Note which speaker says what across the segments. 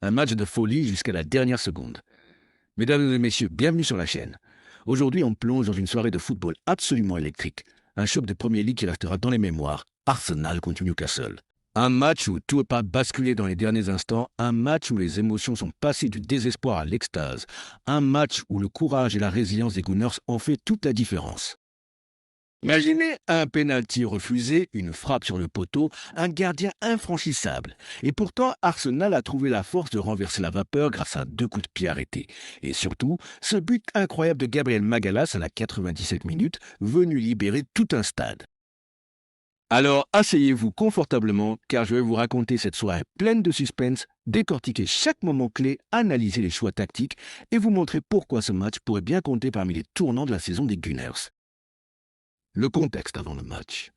Speaker 1: Un match de folie jusqu'à la dernière seconde. Mesdames et messieurs, bienvenue sur la chaîne. Aujourd'hui, on plonge dans une soirée de football absolument électrique. Un choc de Premier League qui restera dans les mémoires. Arsenal contre Newcastle. Un match où tout n'est pas basculé dans les derniers instants. Un match où les émotions sont passées du désespoir à l'extase. Un match où le courage et la résilience des Gunners ont fait toute la différence. Imaginez un pénalty refusé, une frappe sur le poteau, un gardien infranchissable. Et pourtant, Arsenal a trouvé la force de renverser la vapeur grâce à 2 coups de pied arrêtés. Et surtout, ce but incroyable de Gabriel Magalhaes à la 97 minutes, venu libérer tout un stade. Alors, asseyez-vous confortablement, car je vais vous raconter cette soirée pleine de suspense, décortiquer chaque moment clé, analyser les choix tactiques et vous montrer pourquoi ce match pourrait bien compter parmi les tournants de la saison des Gunners. Le contexte avant le match.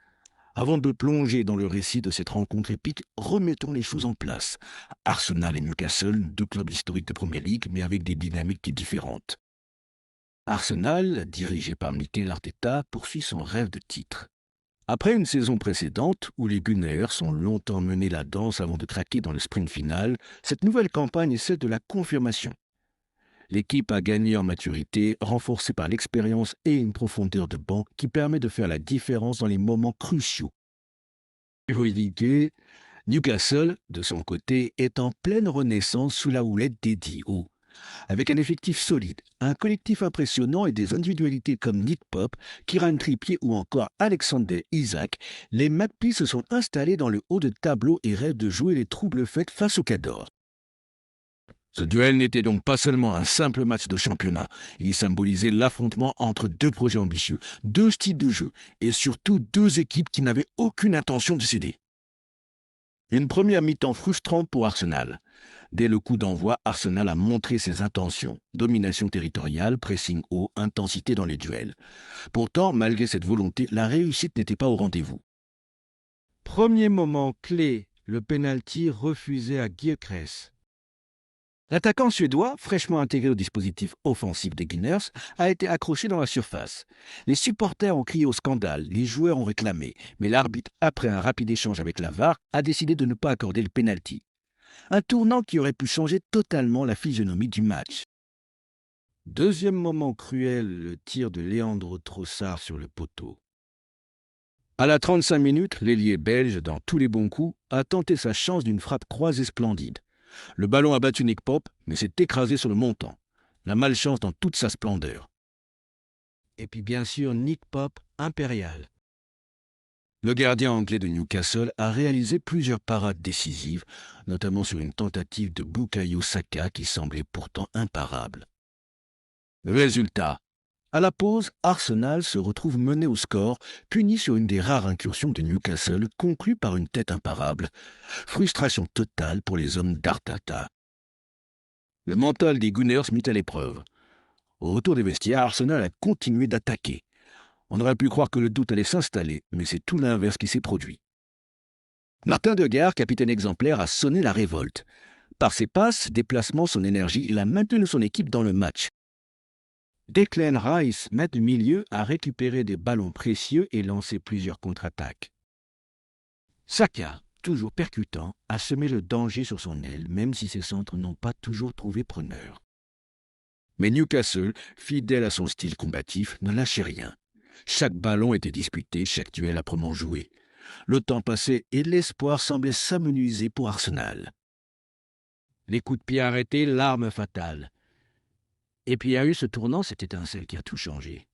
Speaker 1: Avant de plonger dans le récit de cette rencontre épique, remettons les choses en place. Arsenal et Newcastle, 2 clubs historiques de Premier League, mais avec des dynamiques différentes. Arsenal, dirigé par Mikel Arteta, poursuit son rêve de titre. Après une saison précédente, où les Gunners ont longtemps mené la danse avant de craquer dans le sprint final, cette nouvelle campagne est celle de la confirmation. L'équipe a gagné en maturité, renforcée par l'expérience et une profondeur de banc qui permet de faire la différence dans les moments cruciaux. Héroïque, Newcastle, de son côté, est en pleine renaissance sous la houlette d'Eddie Howe. Avec un effectif solide, un collectif impressionnant et des individualités comme Nick Pope, Kieran Trippier ou encore Alexander Isak, les Magpies se sont installés dans le haut de tableau et rêvent de jouer les troubles fêtes face aux Cadors. Ce duel n'était donc pas seulement un simple match de championnat, il symbolisait l'affrontement entre 2 projets ambitieux, 2 styles de jeu et surtout 2 équipes qui n'avaient aucune intention de céder. Une première mi-temps frustrante pour Arsenal. Dès le coup d'envoi, Arsenal a montré ses intentions. Domination territoriale, pressing haut, intensité dans les duels. Pourtant, malgré cette volonté, la réussite n'était pas au rendez-vous. Premier moment clé, le pénalty refusé à Gyökeres. L'attaquant suédois, fraîchement intégré au dispositif offensif des Gunners, a été accroché dans la surface. Les supporters ont crié au scandale, les joueurs ont réclamé, mais l'arbitre, après un rapide échange avec la VAR, a décidé de ne pas accorder le pénalty. Un tournant qui aurait pu changer totalement la physionomie du match. Deuxième moment cruel, le tir de Leandro Trossard sur le poteau. À la 35 minutes, l'ailier belge, dans tous les bons coups, a tenté sa chance d'une frappe croisée splendide. Le ballon a battu Nick Pope, mais s'est écrasé sur le montant. La malchance dans toute sa splendeur. Et puis bien sûr, Nick Pope, impérial. Le gardien anglais de Newcastle a réalisé plusieurs parades décisives, notamment sur une tentative de Bukayo Saka qui semblait pourtant imparable. Résultat. À la pause, Arsenal se retrouve mené au score, puni sur une des rares incursions de Newcastle, conclue par une tête imparable. Frustration totale pour les hommes d'Arteta. Le mental des Gunners mit à l'épreuve. Au retour des vestiaires, Arsenal a continué d'attaquer. On aurait pu croire que le doute allait s'installer, mais c'est tout l'inverse qui s'est produit. Martin Degar, capitaine exemplaire, a sonné la révolte. Par ses passes, déplacements, son énergie, il a maintenu son équipe dans le match. Declan Rice, maître du milieu, a récupéré des ballons précieux et lancé plusieurs contre-attaques. Saka, toujours percutant, a semé le danger sur son aile, même si ses centres n'ont pas toujours trouvé preneur. Mais Newcastle, fidèle à son style combatif, ne lâchait rien. Chaque ballon était disputé, chaque duel âprement joué. Le temps passait et l'espoir semblait s'amenuiser pour Arsenal. Les coups de pied arrêtés, l'arme fatale. Et puis il y a eu ce tournant, cette étincelle qui a tout changé.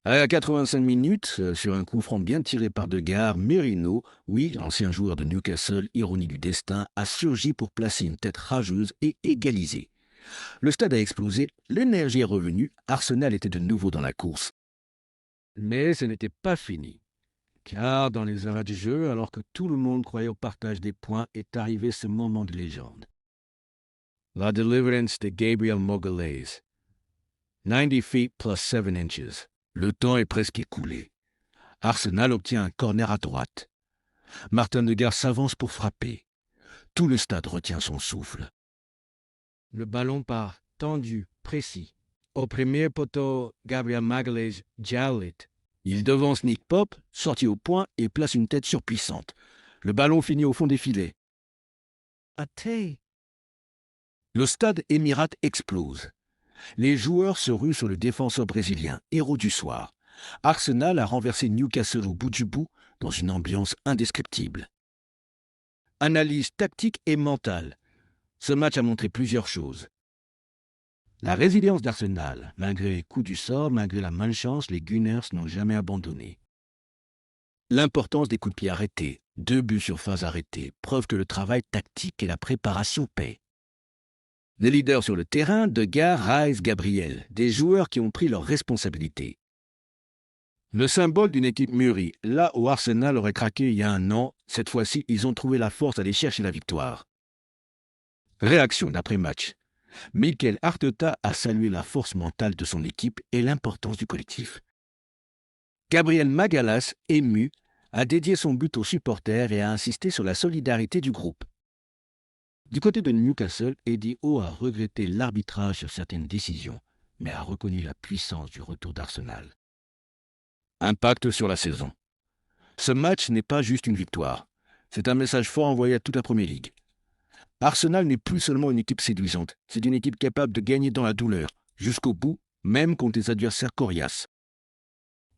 Speaker 1: À la 85 minutes, sur un coup franc bien tiré par Degar, Merino, oui, l'ancien joueur de Newcastle, ironie du destin, a surgi pour placer une tête rageuse et égaliser. Le stade a explosé, l'énergie est revenue, Arsenal était de nouveau dans la course. Mais ce n'était pas fini. Car dans les arrêts du jeu, alors que tout le monde croyait au partage des points, est arrivé ce moment de légende. La deliverance de Gabriel Magalhaes. 90 feet plus 7 inches. Le temps est presque écoulé. Arsenal obtient un corner à droite. Martin Degar s'avance pour frapper. Tout le stade retient son souffle. Le ballon part, tendu, précis. Au premier poteau, Gabriel Magalhaes jawlet. Il devance Nick Pope, sorti au point et place une tête surpuissante. Le ballon finit au fond des filets. Athé, Le stade Émirate explose. Les joueurs se ruent sur le défenseur brésilien, héros du soir. Arsenal a renversé Newcastle au bout du bout dans une ambiance indescriptible. Analyse tactique et mentale. Ce match a montré plusieurs choses. La résilience d'Arsenal, malgré les coups du sort, malgré la malchance, les Gunners n'ont jamais abandonné. L'importance des coups de pied arrêtés, 2 buts sur phase arrêtée, preuve que le travail tactique et la préparation paient. Les leaders sur le terrain, Degar, Rice, Gabriel, des joueurs qui ont pris leurs responsabilités. Le symbole d'une équipe mûrie, là où Arsenal aurait craqué il y a un an, cette fois-ci, ils ont trouvé la force d'aller chercher la victoire. Réaction d'après-match. Mikel Arteta a salué la force mentale de son équipe et l'importance du collectif. Gabriel Magalhaes, ému, a dédié son but aux supporters et a insisté sur la solidarité du groupe. Du côté de Newcastle, Eddie Howe a regretté l'arbitrage sur certaines décisions, mais a reconnu la puissance du retour d'Arsenal. Impact sur la saison. Ce match n'est pas juste une victoire. C'est un message fort envoyé à toute la Premier League. Arsenal n'est plus seulement une équipe séduisante, c'est une équipe capable de gagner dans la douleur, jusqu'au bout, même contre des adversaires coriaces.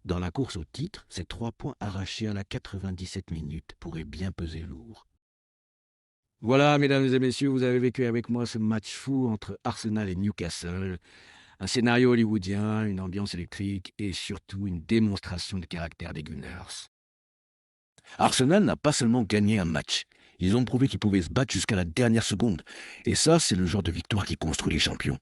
Speaker 1: Dans la course au titre, ces 3 points arrachés à la 97 minutes pourraient bien peser lourd. Voilà, mesdames et messieurs, vous avez vécu avec moi ce match fou entre Arsenal et Newcastle. Un scénario hollywoodien, une ambiance électrique et surtout une démonstration de caractère des Gunners. Arsenal n'a pas seulement gagné un match, ils ont prouvé qu'ils pouvaient se battre jusqu'à la dernière seconde. Et ça, c'est le genre de victoire qui construit les champions.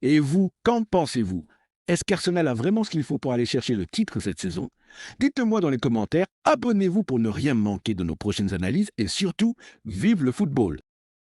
Speaker 1: Et vous, qu'en pensez-vous? Est-ce qu'Arsenal a vraiment ce qu'il faut pour aller chercher le titre cette saison? Dites-moi dans les commentaires, abonnez-vous pour ne rien manquer de nos prochaines analyses et surtout, vive le football!